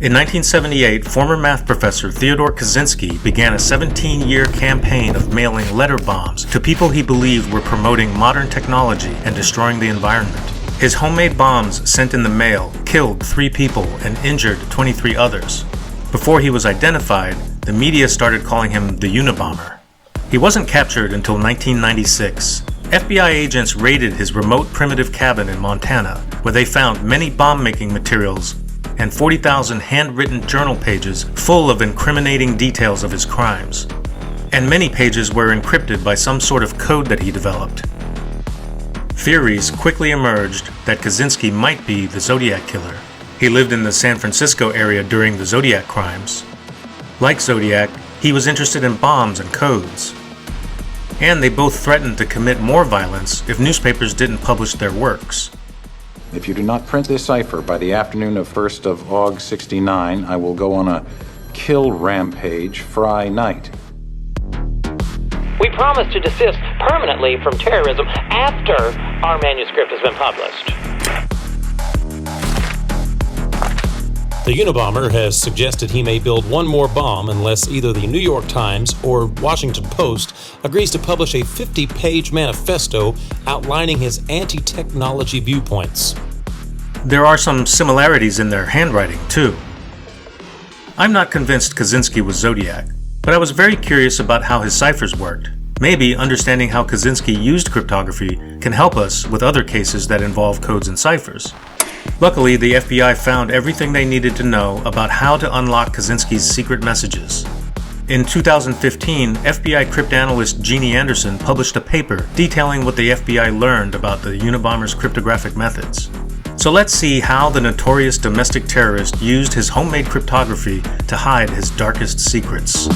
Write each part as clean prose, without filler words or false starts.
In 1978, former math professor Theodore Kaczynski began a 17-year campaign of mailing letter bombs to people he believed were promoting modern technology and destroying the environment. His homemade bombs sent in the mail killed 3 people and injured 23 others. Before he was identified, the media started calling him the Unabomber. He wasn't captured until 1996. FBI agents raided his remote primitive cabin in Montana, where they found many bomb-making materials and 40,000 handwritten journal pages full of incriminating details of his crimes. And many pages were encrypted by some sort of code that he developed. Theories quickly emerged that Kaczynski might be the Zodiac killer. He lived in the San Francisco area during the Zodiac crimes. Like Zodiac, he was interested in bombs and codes. And they both threatened to commit more violence if newspapers didn't publish their works. If you do not print this cipher by the afternoon of 1st of Aug 69, I will go on a kill rampage Fry night. We promise to desist permanently from terrorism after our manuscript has been published. The Unabomber has suggested he may build one more bomb unless either the New York Times or Washington Post agrees to publish a 50-page manifesto outlining his anti-technology viewpoints. There are some similarities in their handwriting, too. I'm not convinced Kaczynski was Zodiac, but I was very curious about how his ciphers worked. Maybe understanding how Kaczynski used cryptography can help us with other cases that involve codes and ciphers. Luckily, the FBI found everything they needed to know about how to unlock Kaczynski's secret messages. In 2015, FBI cryptanalyst Jeannie Anderson published a paper detailing what the FBI learned about the Unabomber's cryptographic methods. So let's see how the notorious domestic terrorist used his homemade cryptography to hide his darkest secrets.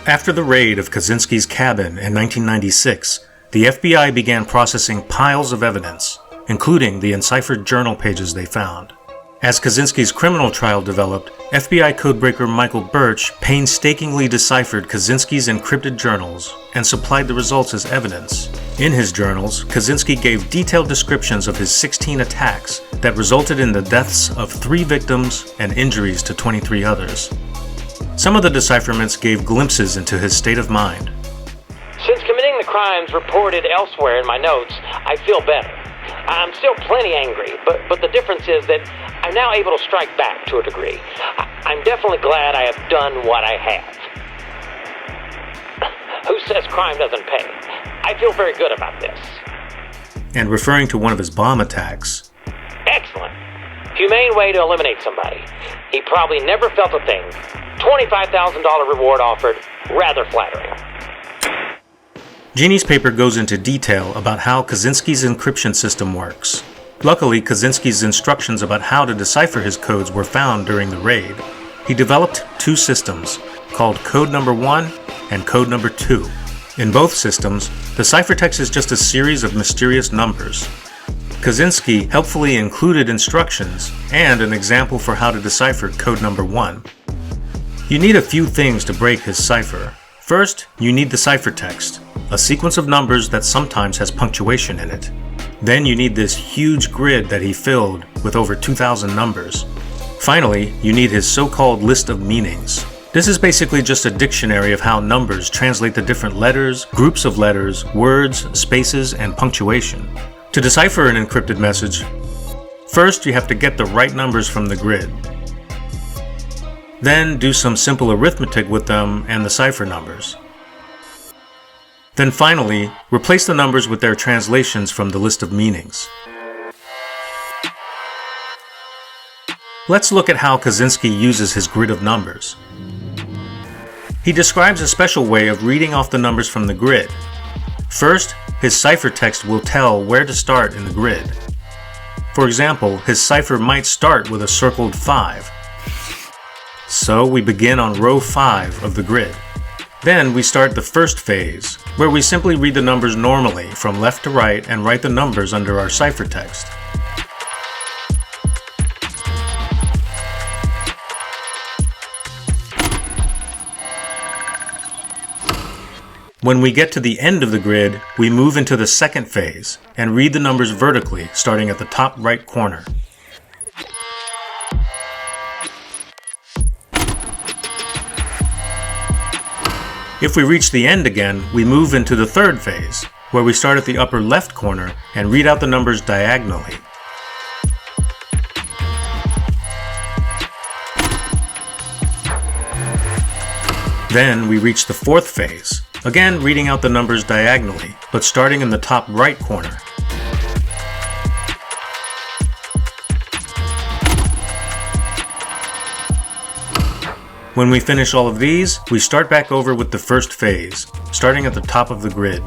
After the raid of Kaczynski's cabin in 1996, the FBI began processing piles of evidence, including the enciphered journal pages they found. As Kaczynski's criminal trial developed, FBI codebreaker Michael Birch painstakingly deciphered Kaczynski's encrypted journals and supplied the results as evidence. In his journals, Kaczynski gave detailed descriptions of his 16 attacks that resulted in the deaths of 3 victims and injuries to 23 others. Some of the decipherments gave glimpses into his state of mind. Since committing the crimes reported elsewhere in my notes, I feel better. I'm still plenty angry, but the difference is that I'm now able to strike back to a degree. I'm definitely glad I have done what I have. Who says crime doesn't pay? I feel very good about this. And referring to one of his bomb attacks. Excellent. Humane way to eliminate somebody. He probably never felt a thing. $25,000 reward offered. Rather flattering. Jeannie's paper goes into detail about how Kaczynski's encryption system works. Luckily, Kaczynski's instructions about how to decipher his codes were found during the raid. He developed 2 systems, called Code Number 1 and Code Number 2. In both systems, the ciphertext is just a series of mysterious numbers. Kaczynski helpfully included instructions and an example for how to decipher Code Number 1. You need a few things to break his cipher. First, you need the ciphertext, a sequence of numbers that sometimes has punctuation in it. Then you need this huge grid that he filled with over 2,000 numbers. Finally, you need his so-called list of meanings. This is basically just a dictionary of how numbers translate the different letters, groups of letters, words, spaces, and punctuation. To decipher an encrypted message, first you have to get the right numbers from the grid. Then do some simple arithmetic with them and the cipher numbers. Then finally, replace the numbers with their translations from the list of meanings. Let's look at how Kaczynski uses his grid of numbers. He describes a special way of reading off the numbers from the grid. First, his ciphertext will tell where to start in the grid. For example, his cipher might start with a circled 5. So we begin on row 5 of the grid. Then we start the first phase, where we simply read the numbers normally from left to right and write the numbers under our ciphertext. When we get to the end of the grid, we move into the second phase and read the numbers vertically, starting at the top right corner. If we reach the end again, we move into the third phase, where we start at the upper left corner and read out the numbers diagonally. Then we reach the fourth phase, again reading out the numbers diagonally, but starting in the top right corner. When we finish all of these, we start back over with the first phase, starting at the top of the grid.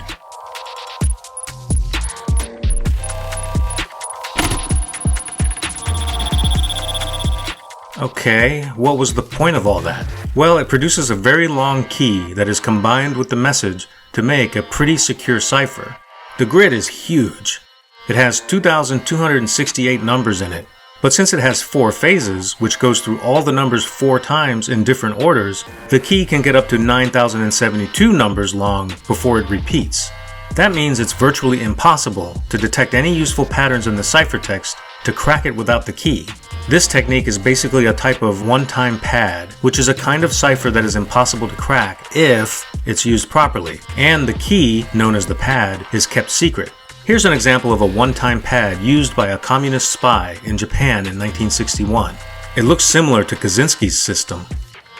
Okay, what was the point of all that? Well, it produces a very long key that is combined with the message to make a pretty secure cipher. The grid is huge. It has 2,268 numbers in it, but since it has 4 phases, which goes through all the numbers 4 times in different orders, the key can get up to 9,072 numbers long before it repeats. That means it's virtually impossible to detect any useful patterns in the ciphertext to crack it without the key. This technique is basically a type of one-time pad, which is a kind of cipher that is impossible to crack if it's used properly, and the key, known as the pad, is kept secret. Here's an example of a one-time pad used by a communist spy in Japan in 1961. It looks similar to Kaczynski's system.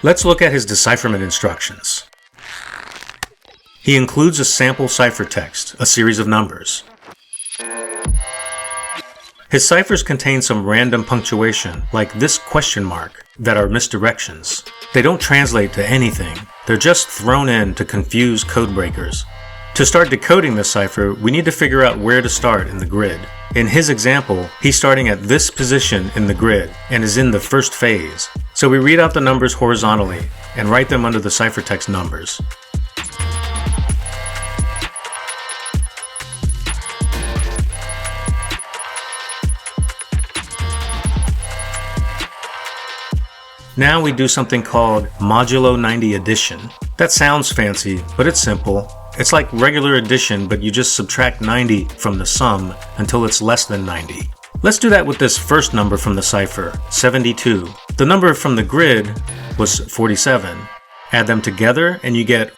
Let's look at his decipherment instructions. He includes a sample ciphertext, a series of numbers. His ciphers contain some random punctuation, like this question mark, that are misdirections. They don't translate to anything. They're just thrown in to confuse codebreakers. To start decoding this cipher, we need to figure out where to start in the grid. In his example, he's starting at this position in the grid and is in the first phase. So we read out the numbers horizontally and write them under the ciphertext numbers. Now we do something called modulo 90 addition. That sounds fancy, but it's simple. It's like regular addition, but you just subtract 90 from the sum until it's less than 90. Let's do that with this first number from the cipher, 72. The number from the grid was 47. Add them together and you get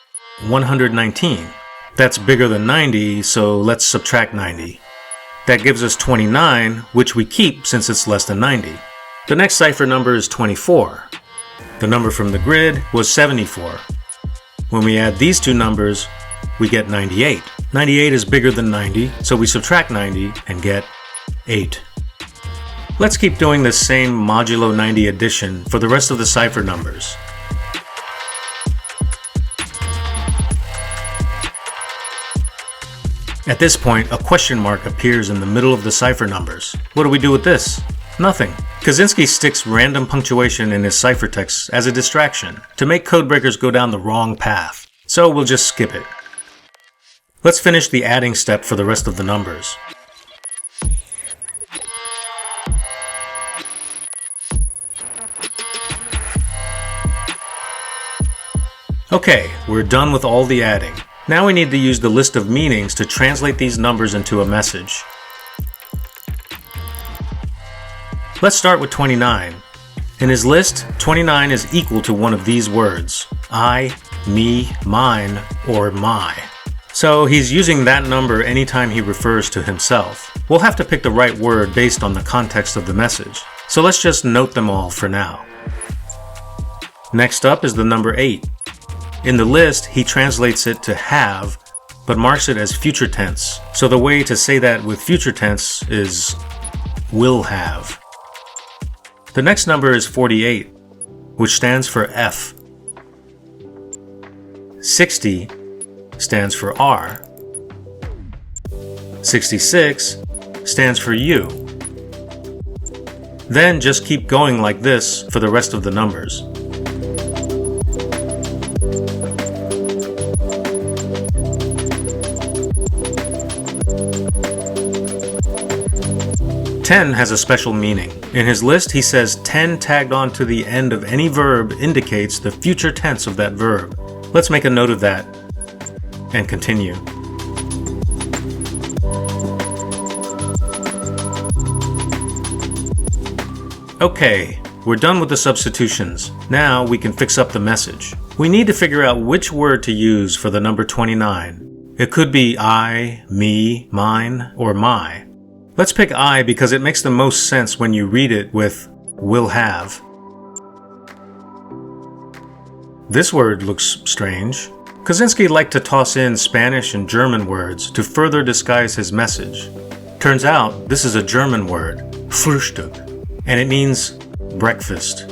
119. That's bigger than 90, so let's subtract 90. That gives us 29, which we keep since it's less than 90. The next cipher number is 24. The number from the grid was 74. When we add these two numbers, we get 98. 98 is bigger than 90, so we subtract 90 and get 8. Let's keep doing this same modulo 90 addition for the rest of the cipher numbers. At this point, a question mark appears in the middle of the cipher numbers. What do we do with this? Nothing. Kaczynski sticks random punctuation in his ciphertext as a distraction to make codebreakers go down the wrong path. So we'll just skip it. Let's finish the adding step for the rest of the numbers. Okay, we're done with all the adding. Now we need to use the list of meanings to translate these numbers into a message. Let's start with 29. In his list, 29 is equal to one of these words: I, me, mine, or my. So he's using that number anytime he refers to himself. We'll have to pick the right word based on the context of the message. So let's just note them all for now. Next up is the number 8. In the list, he translates it to have, but marks it as future tense. So the way to say that with future tense is will have. The next number is 48, which stands for F. 60 stands for R. 66 stands for U. Then just keep going like this for the rest of the numbers. Ten has a special meaning. In his list, he says 10 tagged on to the end of any verb indicates the future tense of that verb. Let's make a note of that. and continue. Okay, we're done with the substitutions. Now we can fix up the message. We need to figure out which word to use for the number 29. It could be I, me, mine, or my. Let's pick I because it makes the most sense when you read it with will have. This word looks strange. Kaczynski liked to toss in Spanish and German words to further disguise his message. Turns out this is a German word, Frühstück, and it means breakfast.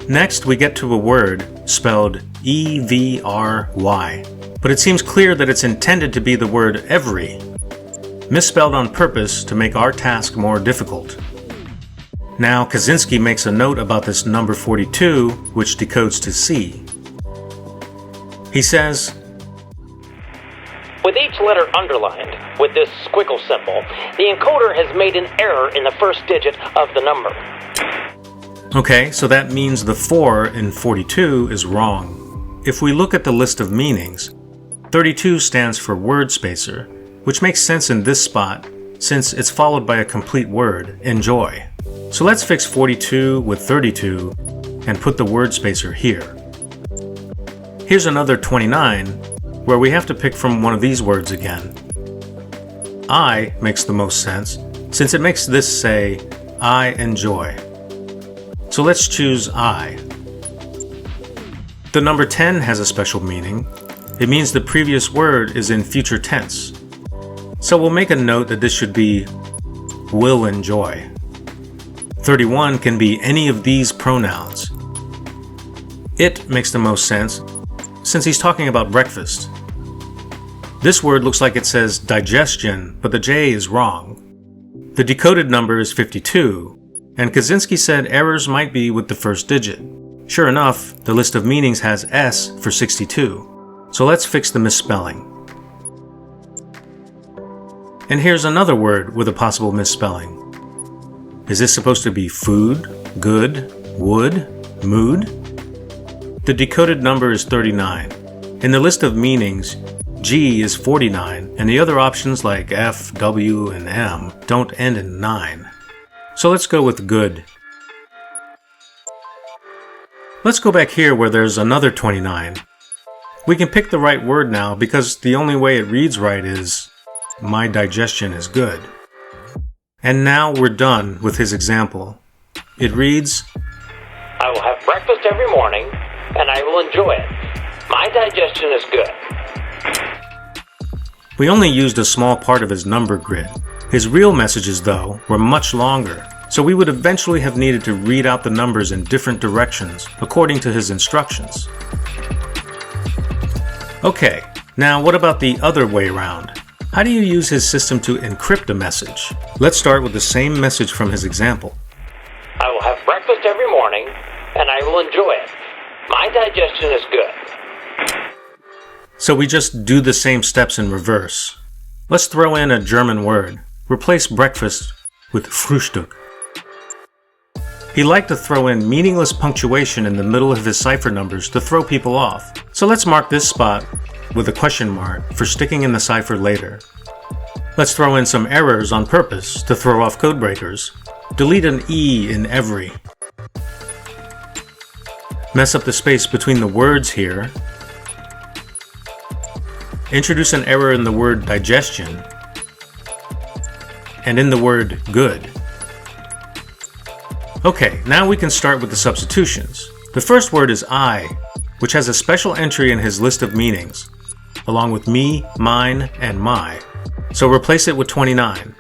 Next, we get to a word spelled E-V-R-Y, but it seems clear that it's intended to be the word every, misspelled on purpose to make our task more difficult. Now, Kaczynski makes a note about this number 42, which decodes to C. He says, with each letter underlined with this squiggle symbol, the encoder has made an error in the first digit of the number. Okay, so that means the 4 in 42 is wrong. If we look at the list of meanings, 32 stands for word spacer, which makes sense in this spot since it's followed by a complete word, enjoy. So let's fix 42 with 32 and put the word spacer here. Here's another 29, where we have to pick from one of these words again. I makes the most sense, since it makes this say, I enjoy. So let's choose I. The number 10 has a special meaning. It means the previous word is in future tense. So we'll make a note that this should be will enjoy. 31 can be any of these pronouns. It makes the most sense, since he's talking about breakfast. This word looks like it says digestion, but the J is wrong. The decoded number is 52, and Kaczynski said errors might be with the first digit. Sure enough, the list of meanings has S for 62, so let's fix the misspelling. And here's another word with a possible misspelling. Is this supposed to be food, good, wood, mood? The decoded number is 39. In the list of meanings, G is 49, and the other options like F, W, and M don't end in 9. So let's go with good. Let's go back here where there's another 29. We can pick the right word now because the only way it reads right is, my digestion is good. And now we're done with his example. It reads, I will have breakfast every morning, and I will enjoy it. My digestion is good. We only used a small part of his number grid. His real messages, though, were much longer, so we would eventually have needed to read out the numbers in different directions according to his instructions. Okay, now what about the other way around? How do you use his system to encrypt a message? Let's start with the same message from his example. I will have breakfast every morning, and I will enjoy it. My digestion is good. So we just do the same steps in reverse. Let's throw in a German word. Replace breakfast with Frühstück. He liked to throw in meaningless punctuation in the middle of his cipher numbers to throw people off. So let's mark this spot with a question mark for sticking in the cipher later. Let's throw in some errors on purpose to throw off codebreakers. Delete an E in every. Mess up the space between the words here. Introduce an error in the word digestion and in the word good. Okay, now we can start with the substitutions. The first word is I, which has a special entry in his list of meanings, along with me, mine, and my. So replace it with 29.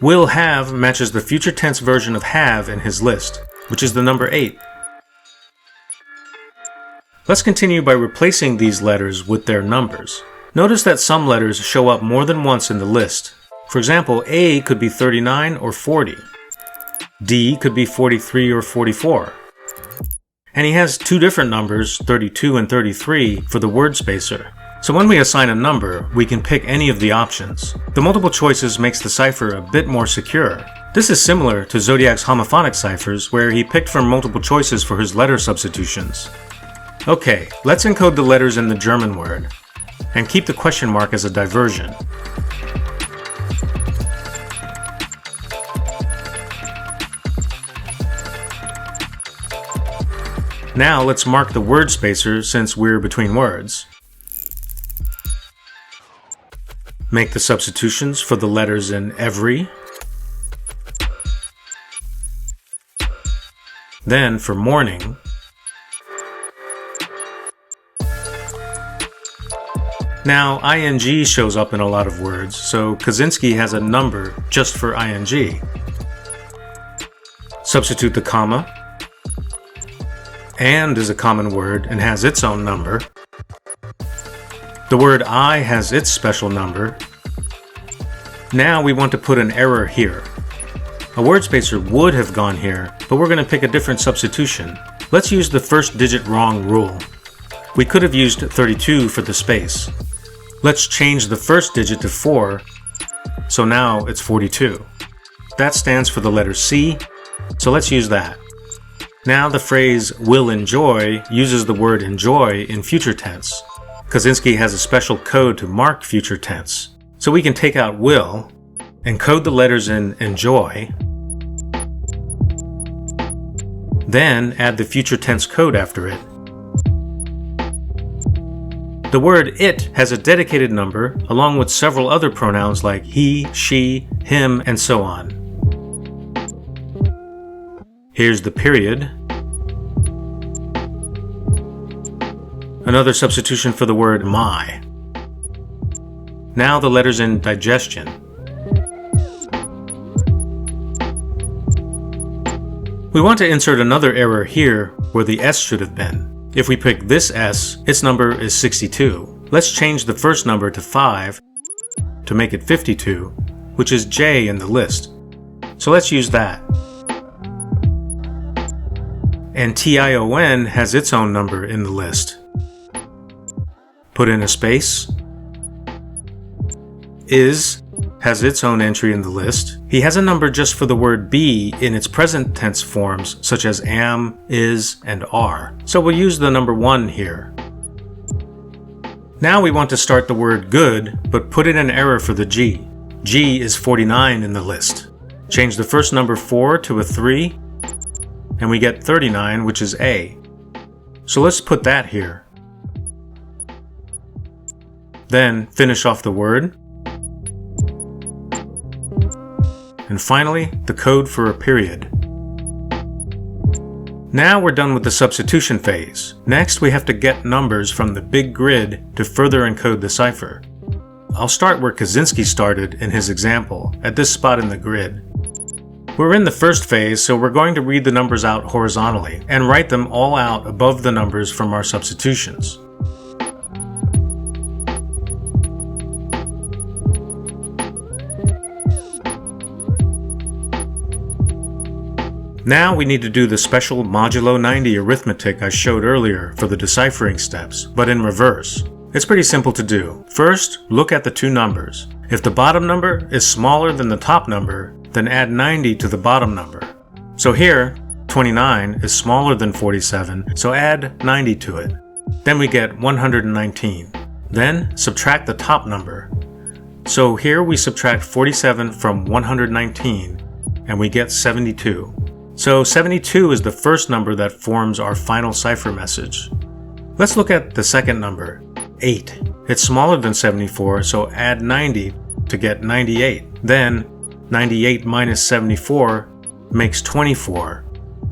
Will have matches the future tense version of have in his list, which is the number 8. Let's continue by replacing these letters with their numbers. Notice that some letters show up more than once in the list. For example, A could be 39 or 40. D could be 43 or 44. And he has two different numbers, 32 and 33, for the word spacer. So when we assign a number, we can pick any of the options. The multiple choices makes the cipher a bit more secure. This is similar to Zodiac's homophonic ciphers, where he picked from multiple choices for his letter substitutions. Okay, let's encode the letters in the German word, and keep the question mark as a diversion. Now let's mark the word spacer since we're between words. Make the substitutions for the letters in every. Then for morning, now ing shows up in a lot of words, so Kaczynski has a number just for ing. Substitute the comma. And is a common word and has its own number. The word I has its special number. Now we want to put an error here. A word spacer would have gone here, but we're going to pick a different substitution. Let's use the first digit wrong rule. We could have used 32 for the space. Let's change the first digit to 4, so now it's 42. That stands for the letter C, so let's use that. Now the phrase will enjoy uses the word enjoy in future tense. Kaczynski has a special code to mark future tense. So we can take out will, encode the letters in enjoy, then add the future tense code after it. The word it has a dedicated number along with several other pronouns like he, she, him, and so on. Here's the period. Another substitution for the word my. Now the letters in digestion. We want to insert another error here where the S should have been. If we pick this S, its number is 62. Let's change the first number to 5 to make it 52, which is J in the list. So let's use that. And TION has its own number in the list. Put in a space. Is has its own entry in the list. He has a number just for the word be in its present tense forms such as am, is, and are. So we'll use the number 1 here. Now we want to start the word good, but put in an error for the G. G is 49 in the list. Change the first number 4 to a 3, and we get 39, which is A. So let's put that here. Then finish off the word. And finally, the code for a period. Now we're done with the substitution phase. Next, we have to get numbers from the big grid to further encode the cipher. I'll start where Kaczynski started in his example, at this spot in the grid. We're in the first phase, so we're going to read the numbers out horizontally and write them all out above the numbers from our substitutions. Now we need to do the special modulo 90 arithmetic I showed earlier for the deciphering steps, but in reverse. It's pretty simple to do. First, look at the two numbers. If the bottom number is smaller than the top number, then add 90 to the bottom number. So here, 29 is smaller than 47, so add 90 to it. Then we get 119. Then subtract the top number. So here we subtract 47 from 119, and we get 72. So 72 is the first number that forms our final cipher message. Let's look at the second number, 8. It's smaller than 74, so add 90 to get 98. Then 98 minus 74 makes 24,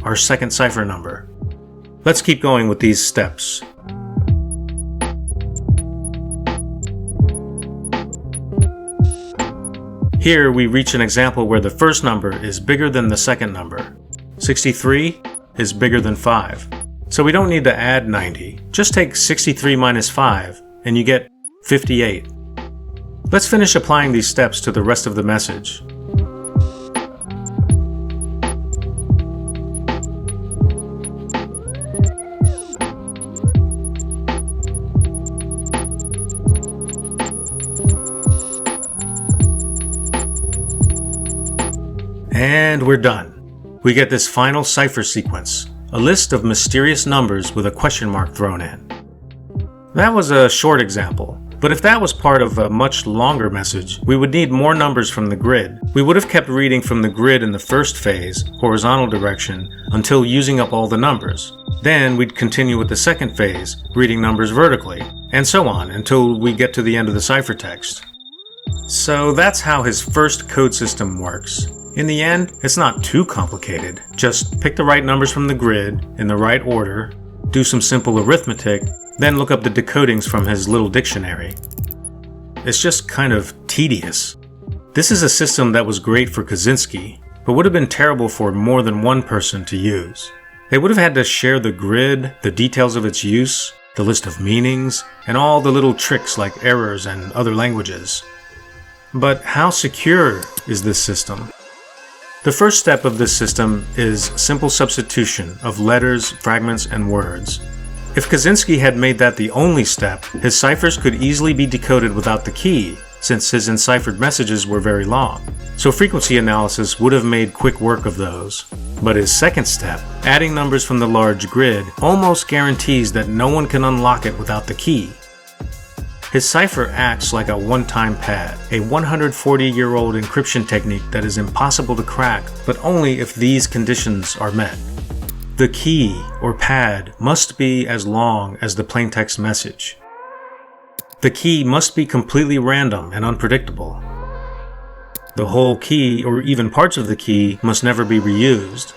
our second cipher number. Let's keep going with these steps. Here we reach an example where the first number is bigger than the second number. 63 is bigger than 5. So we don't need to add 90. Just take 63 minus 5 and you get 58. Let's finish applying these steps to the rest of the message. And we're done. We get this final cipher sequence. a list of mysterious numbers with a question mark thrown in. That was a short example, but if that was part of a much longer message, we would need more numbers from the grid. We would have kept reading from the grid in the first phase, horizontal direction, until using up all the numbers. Then we'd continue with the second phase, reading numbers vertically, and so on until we get to the end of the ciphertext. So that's how his first code system works. In the end, it's not too complicated. Just pick the right numbers from the grid in the right order, do some simple arithmetic, then look up the decodings from his little dictionary. It's just kind of tedious. This is a system that was great for Kaczynski, but would have been terrible for more than one person to use. They would have had to share the grid, the details of its use, the list of meanings, and all the little tricks like errors and other languages. But how secure is this system? The first step of this system is simple substitution of letters, fragments, and words. If Kaczynski had made that the only step, his ciphers could easily be decoded without the key, since his enciphered messages were very long. So frequency analysis would have made quick work of those. But his second step, adding numbers from the large grid, almost guarantees that no one can unlock it without the key. His cipher acts like a one-time pad, a 140-year-old encryption technique that is impossible to crack, but only if these conditions are met. The key, or pad, must be as long as the plaintext message. The key must be completely random and unpredictable. The whole key, or even parts of the key, must never be reused.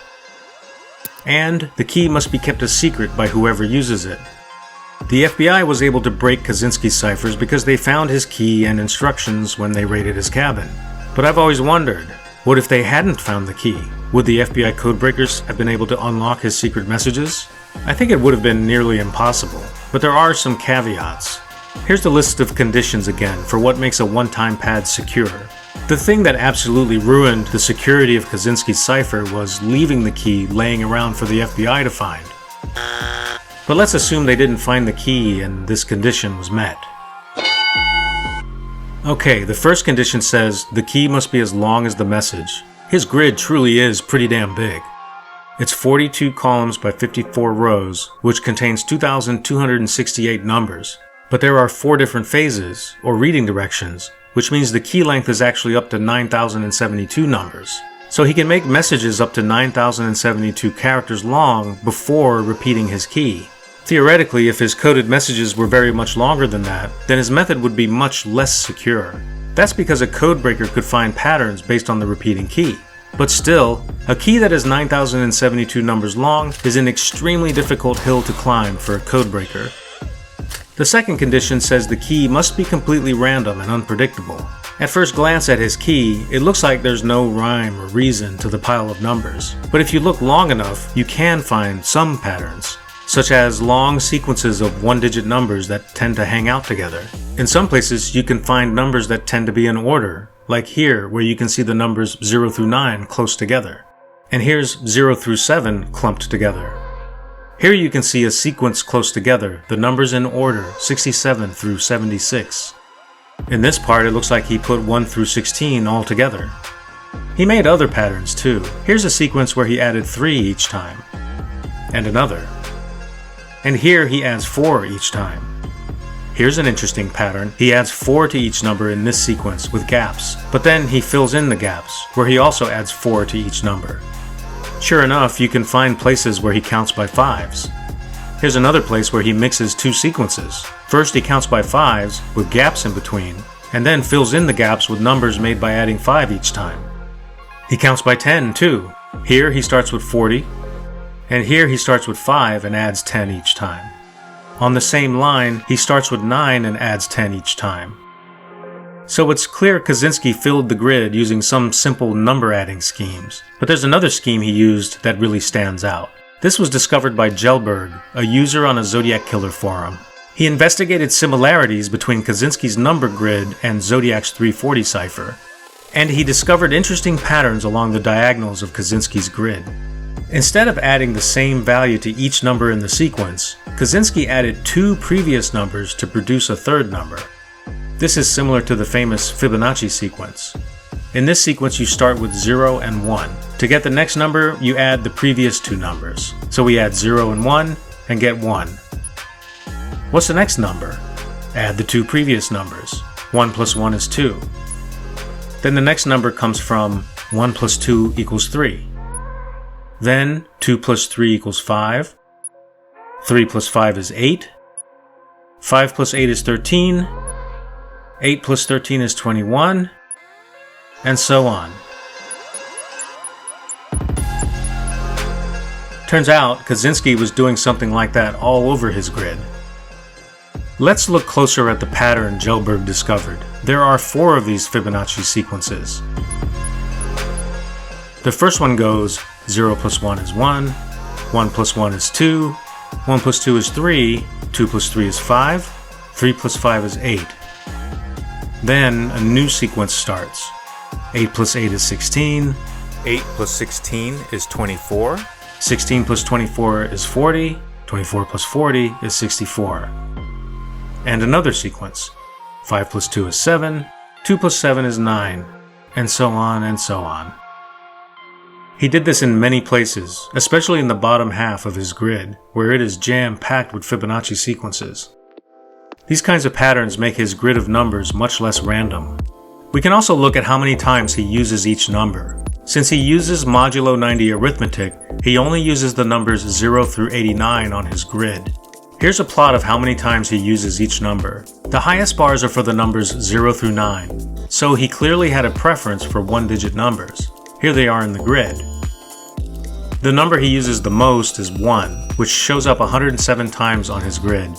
And the key must be kept a secret by whoever uses it. The FBI was able to break Kaczynski's ciphers because they found his key and instructions when they raided his cabin. But I've always wondered, what if they hadn't found the key? Would the FBI codebreakers have been able to unlock his secret messages? I think it would have been nearly impossible, but there are some caveats. Here's the list of conditions again for what makes a one-time pad secure. The thing that absolutely ruined the security of Kaczynski's cipher was leaving the key laying around for the FBI to find. But let's assume they didn't find the key and this condition was met. Okay, the first condition says the key must be as long as the message. His grid truly is pretty damn big. It's 42 columns by 54 rows, which contains 2,268 numbers. But there are 4 different phases, or reading directions, which means the key length is actually up to 9,072 numbers. So he can make messages up to 9,072 characters long before repeating his key. Theoretically, if his coded messages were very much longer than that, then his method would be much less secure. That's because a codebreaker could find patterns based on the repeating key. But still, a key that is 9,072 numbers long is an extremely difficult hill to climb for a codebreaker. The second condition says the key must be completely random and unpredictable. At first glance at his key, it looks like there's no rhyme or reason to the pile of numbers. But if you look long enough, you can find some patterns, such as long sequences of one-digit numbers that tend to hang out together. In some places, you can find numbers that tend to be in order, like here, where you can see the numbers 0 through 9 close together. And here's 0 through 7 clumped together. Here you can see a sequence close together, the numbers in order, 67 through 76. In this part, it looks like he put 1 through 16 all together. He made other patterns too. Here's a sequence where he added 3 each time, and another. And here he adds 4 each time. Here's an interesting pattern. He adds 4 to each number in this sequence with gaps, but then he fills in the gaps, where he also adds 4 to each number. Sure enough, you can find places where he counts by 5s. Here's another place where he mixes 2 sequences. First he counts by 5s, with gaps in between, and then fills in the gaps with numbers made by adding 5 each time. He counts by 10 too. Here he starts with 40, and here he starts with 5 and adds 10 each time. On the same line, he starts with 9 and adds 10 each time. So it's clear Kaczynski filled the grid using some simple number adding schemes, but there's another scheme he used that really stands out. This was discovered by Gelberg, a user on a Zodiac killer forum. He investigated similarities between Kaczynski's number grid and Zodiac's 340 cipher, and he discovered interesting patterns along the diagonals of Kaczynski's grid. Instead of adding the same value to each number in the sequence, Kaczynski added 2 previous numbers to produce a third number. This is similar to the famous Fibonacci sequence. In this sequence you start with 0 and 1, To get the next number, you add the previous two numbers. So we add 0 and 1 and get 1. What's the next number? Add the two previous numbers. 1 plus 1 is 2. Then the next number comes from 1 plus 2 equals 3. Then 2 plus 3 equals 5. 3 plus 5 is 8. 5 plus 8 is 13. 8 plus 13 is 21. And so on. Turns out, Kaczynski was doing something like that all over his grid. Let's look closer at the pattern Gelberg discovered. There are 4 of these Fibonacci sequences. The first one goes 0 plus 1 is 1, 1 plus 1 is 2, 1 plus 2 is 3, 2 plus 3 is 5, 3 plus 5 is 8. Then a new sequence starts. 8 plus 8 is 16, 8 plus 16 is 24. 16 plus 24 is 40, 24 plus 40 is 64. And another sequence. 5 plus 2 is 7, 2 plus 7 is 9, and so on and so on. He did this in many places, especially in the bottom half of his grid, where it is jam-packed with Fibonacci sequences. These kinds of patterns make his grid of numbers much less random. We can also look at how many times he uses each number. Since he uses modulo 90 arithmetic, he only uses the numbers 0 through 89 on his grid. Here's a plot of how many times he uses each number. The highest bars are for the numbers 0 through 9, so he clearly had a preference for one-digit numbers. Here they are in the grid. The number he uses the most is 1, which shows up 107 times on his grid.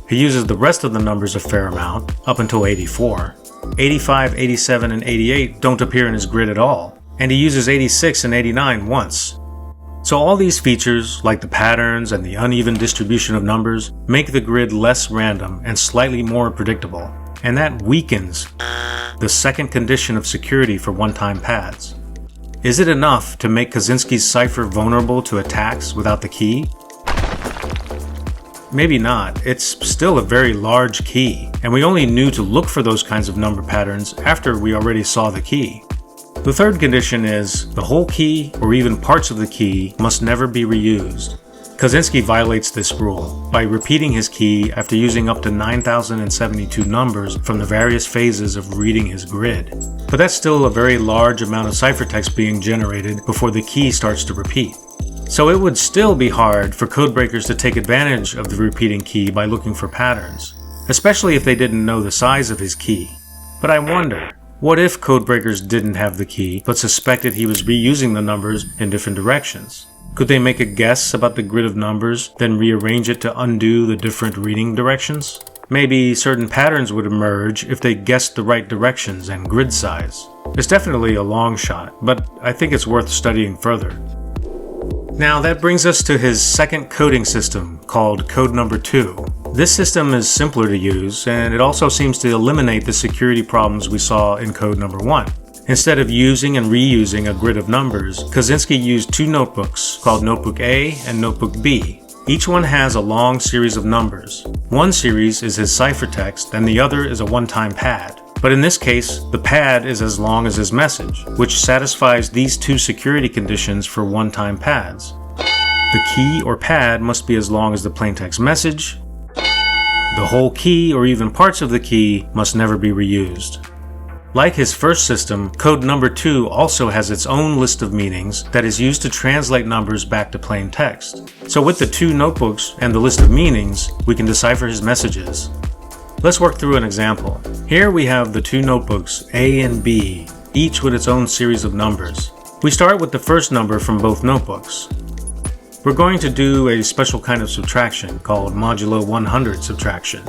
He uses the rest of the numbers a fair amount, up until 84. 85, 87, and 88 don't appear in his grid at all, and he uses 86 and 89 once. So all these features, like the patterns and the uneven distribution of numbers, make the grid less random and slightly more predictable, and that weakens the second condition of security for one-time pads. Is it enough to make Kaczynski's cipher vulnerable to attacks without the key? Maybe not. It's still a very large key, and we only knew to look for those kinds of number patterns after we already saw the key. The third condition is the whole key, or even parts of the key, must never be reused. Kaczynski violates this rule by repeating his key after using up to 9,072 numbers from the various phases of reading his grid. But that's still a very large amount of ciphertext being generated before the key starts to repeat. So it would still be hard for codebreakers to take advantage of the repeating key by looking for patterns, especially if they didn't know the size of his key. But I wonder, what if codebreakers didn't have the key, but suspected he was reusing the numbers in different directions? Could they make a guess about the grid of numbers, then rearrange it to undo the different reading directions? Maybe certain patterns would emerge if they guessed the right directions and grid size. It's definitely a long shot, but I think it's worth studying further. Now that brings us to his second coding system, called code number 2. This system is simpler to use, and it also seems to eliminate the security problems we saw in code number 1. Instead of using and reusing a grid of numbers, Kaczynski used 2 notebooks, called Notebook A and Notebook B. Each one has a long series of numbers. One series is his ciphertext, and the other is a one-time pad. But in this case, the pad is as long as his message, which satisfies these 2 security conditions for one-time pads. The key or pad must be as long as the plaintext message. The whole key or even parts of the key must never be reused. Like his first system, code number 2 also has its own list of meanings that is used to translate numbers back to plain text. So with the 2 notebooks and the list of meanings, we can decipher his messages. Let's work through an example. Here we have the 2 notebooks, A and B, each with its own series of numbers. We start with the first number from both notebooks. We're going to do a special kind of subtraction called modulo 100 subtraction.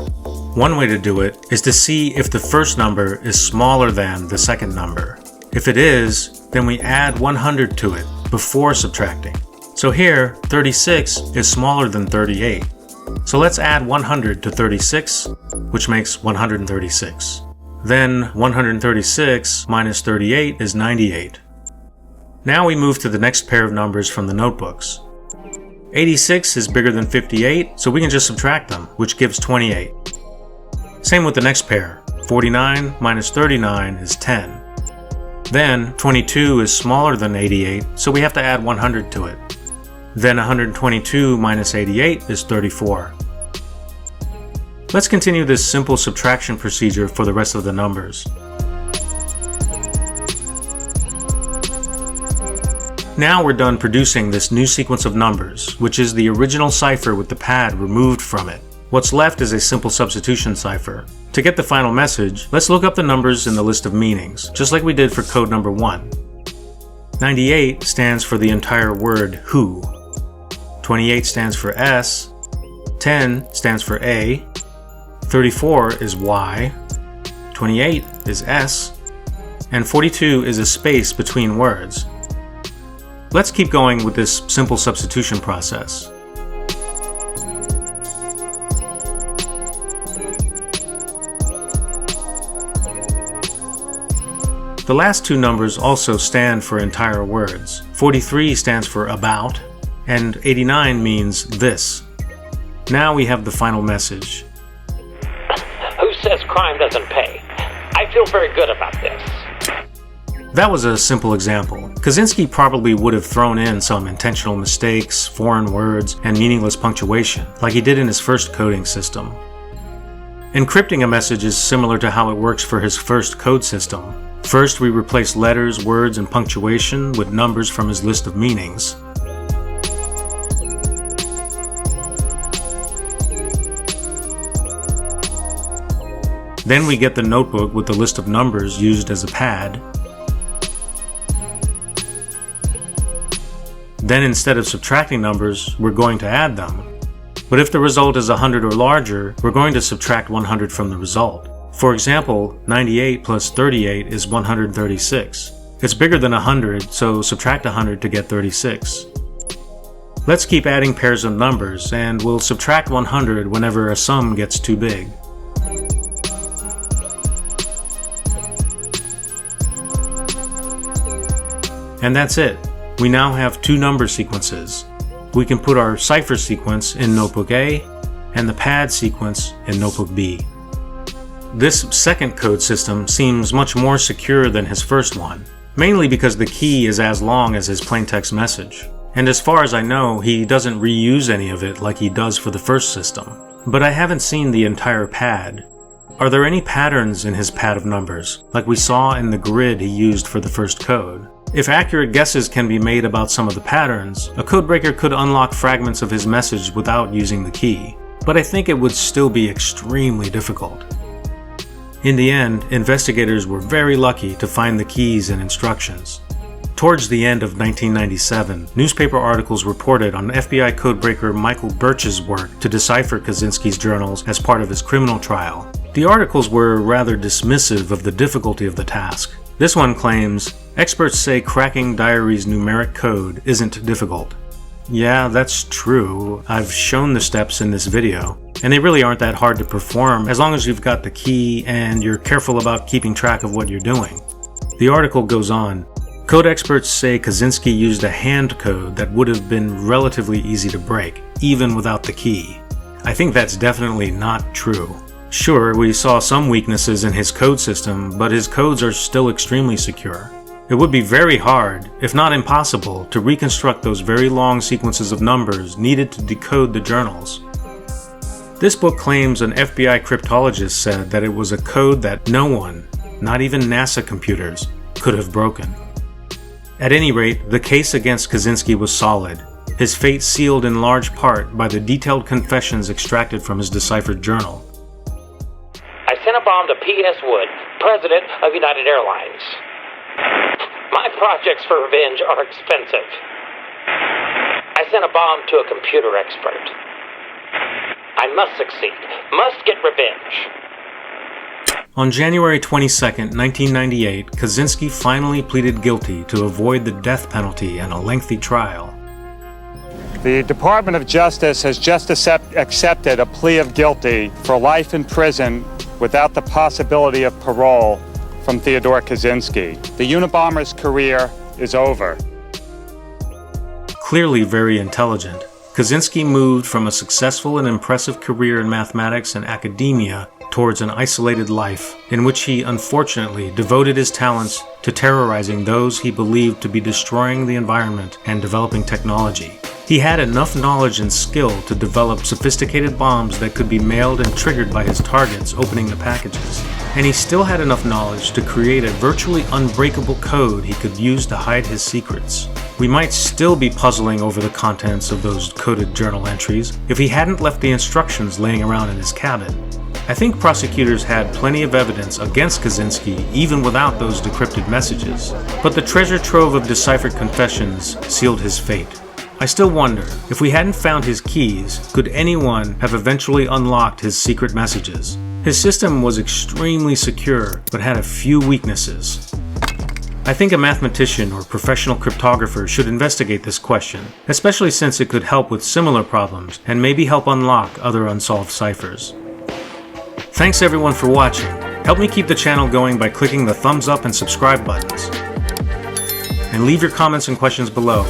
One way to do it is to see if the first number is smaller than the second number. If it is, then we add 100 to it before subtracting. So here, 36 is smaller than 38. So let's add 100 to 36, which makes 136. Then 136 minus 38 is 98. Now we move to the next pair of numbers from the notebooks. 86 is bigger than 58, so we can just subtract them, which gives 28. Same with the next pair. 49 minus 39 is 10. Then 22 is smaller than 88, so we have to add 100 to it. Then 122 minus 88 is 34. Let's continue this simple subtraction procedure for the rest of the numbers. Now we're done producing this new sequence of numbers, which is the original cipher with the pad removed from it. What's left is a simple substitution cipher. To get the final message, let's look up the numbers in the list of meanings, just like we did for code number 1. 98 stands for the entire word who. 28 stands for S. 10 stands for A. 34 is Y. 28 is S. And 42 is a space between words. Let's keep going with this simple substitution process. The last two numbers also stand for entire words. 43 stands for about, and 89 means this. Now we have the final message. Who says crime doesn't pay? I feel very good about this. That was a simple example. Kaczynski probably would have thrown in some intentional mistakes, foreign words, and meaningless punctuation, like he did in his first coding system. Encrypting a message is similar to how it works for his first code system. First, we replace letters, words, and punctuation with numbers from his list of meanings. Then we get the notebook with the list of numbers used as a pad. Then instead of subtracting numbers, we're going to add them. But if the result is 100 or larger, we're going to subtract 100 from the result. For example, 98 plus 38 is 136. It's bigger than 100, so subtract 100 to get 36. Let's keep adding pairs of numbers, and we'll subtract 100 whenever a sum gets too big. And that's it. We now have two number sequences. We can put our cipher sequence in Notebook A and the pad sequence in Notebook B. This second code system seems much more secure than his first one, mainly because the key is as long as his plaintext message. And as far as I know, he doesn't reuse any of it like he does for the first system. But I haven't seen the entire pad. Are there any patterns in his pad of numbers, like we saw in the grid he used for the first code? If accurate guesses can be made about some of the patterns, a codebreaker could unlock fragments of his message without using the key. But I think it would still be extremely difficult. In the end, investigators were very lucky to find the keys and instructions. Towards the end of 1997, newspaper articles reported on FBI codebreaker Michael Birch's work to decipher Kaczynski's journals as part of his criminal trial. The articles were rather dismissive of the difficulty of the task. This one claims, experts say cracking diary's numeric code isn't difficult. Yeah, that's true. I've shown the steps in this video, and they really aren't that hard to perform as long as you've got the key and you're careful about keeping track of what you're doing. The article goes on. Code experts say Kaczynski used a hand code that would have been relatively easy to break, even without the key. I think that's definitely not true. Sure, we saw some weaknesses in his code system, but his codes are still extremely secure. It would be very hard, if not impossible, to reconstruct those very long sequences of numbers needed to decode the journals. This book claims an FBI cryptologist said that it was a code that no one, not even NASA computers, could have broken. At any rate, the case against Kaczynski was solid, his fate sealed in large part by the detailed confessions extracted from his deciphered journal. I sent a bomb to P.S. Wood, president of United Airlines. My projects for revenge are expensive. I sent a bomb to a computer expert. I must succeed, must get revenge. On January 22, 1998, Kaczynski finally pleaded guilty to avoid the death penalty and a lengthy trial. The Department of Justice has just accepted a plea of guilty for life in prison without the possibility of parole from Theodore Kaczynski. The Unabomber's career is over. Clearly very intelligent, Kaczynski moved from a successful and impressive career in mathematics and academia towards an isolated life, in which he unfortunately devoted his talents to terrorizing those he believed to be destroying the environment and developing technology. He had enough knowledge and skill to develop sophisticated bombs that could be mailed and triggered by his targets opening the packages. And he still had enough knowledge to create a virtually unbreakable code he could use to hide his secrets. We might still be puzzling over the contents of those coded journal entries if he hadn't left the instructions laying around in his cabin. I think prosecutors had plenty of evidence against Kaczynski even without those decrypted messages, but the treasure trove of deciphered confessions sealed his fate. I still wonder, if we hadn't found his keys, could anyone have eventually unlocked his secret messages? His system was extremely secure, but had a few weaknesses. I think a mathematician or professional cryptographer should investigate this question, especially since it could help with similar problems and maybe help unlock other unsolved ciphers. Thanks everyone for watching. Help me keep the channel going by clicking the thumbs up and subscribe buttons. And leave your comments and questions below.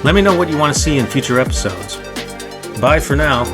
Let me know what you want to see in future episodes. Bye for now.